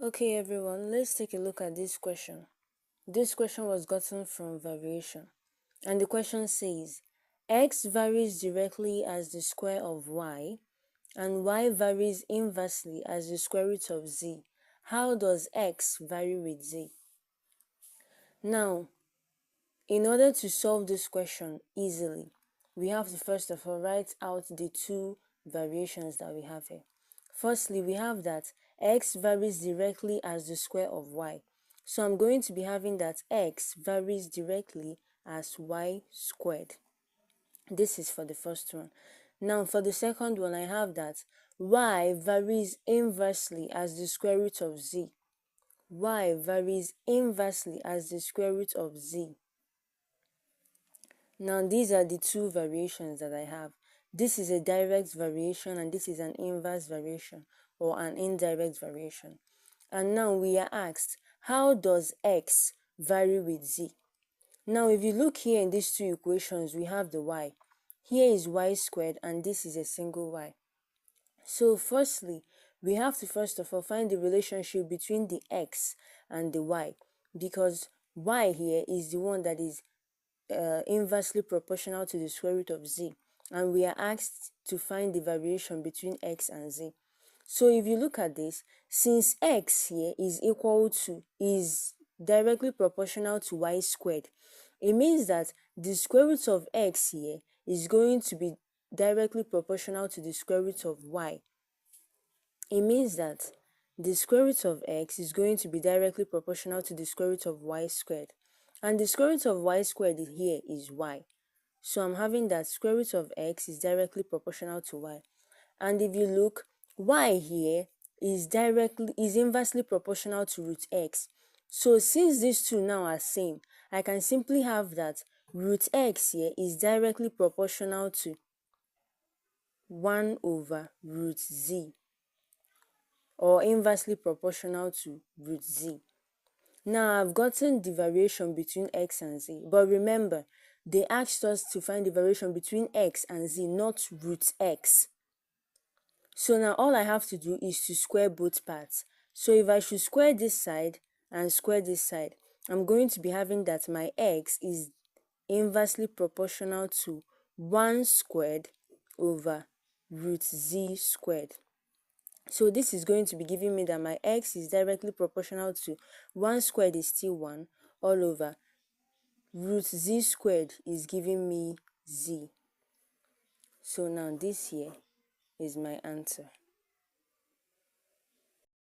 Okay everyone, let's take a look at this question. This question was gotten from variation. And the question says, x varies directly as the square of y, and y varies inversely as the square root of z. How does x vary with z? Now, in order to solve this question easily, we have to first of all write out the two variations that we have here. Firstly, we have that x varies directly as the square of y. So I'm going to be having that x varies directly as y squared. This is for the first one. Now for the second one, I have that y varies inversely as the square root of z. Y varies inversely as the square root of z. Now these are the two variations that I have. This is a direct variation and this is an inverse variation or an indirect variation. And now we are asked, how does x vary with z? Now if you look here in these two equations, we have the y. Here is y squared and this is a single y. So firstly, we have to first of all find the relationship between the x and the y, because y here is the one that is inversely proportional to the square root of z, and we are asked to find the variation between x and z. So if you look at this, since x here is directly proportional to y squared, it means that the square root of x here is going to be directly proportional to the square root of y. It means that the square root of x is going to be directly proportional to the square root of y squared. And the square root of y squared here is y. So I'm having that square root of x is directly proportional to y. And if you look, y here is inversely proportional to root x. So since these two now are same, I can simply have that root x here is directly proportional to 1 over root z, or inversely proportional to root z. Now I've gotten the variation between x and z, but remember, they asked us to find the variation between x and z, not root x. So now all I have to do is to square both parts. So if I should square this side and square this side, I'm going to be having that my x is inversely proportional to 1 squared over root z squared. So this is going to be giving me that my x is directly proportional to 1 squared is still 1 all over root z squared is giving me z. So now this here is my answer.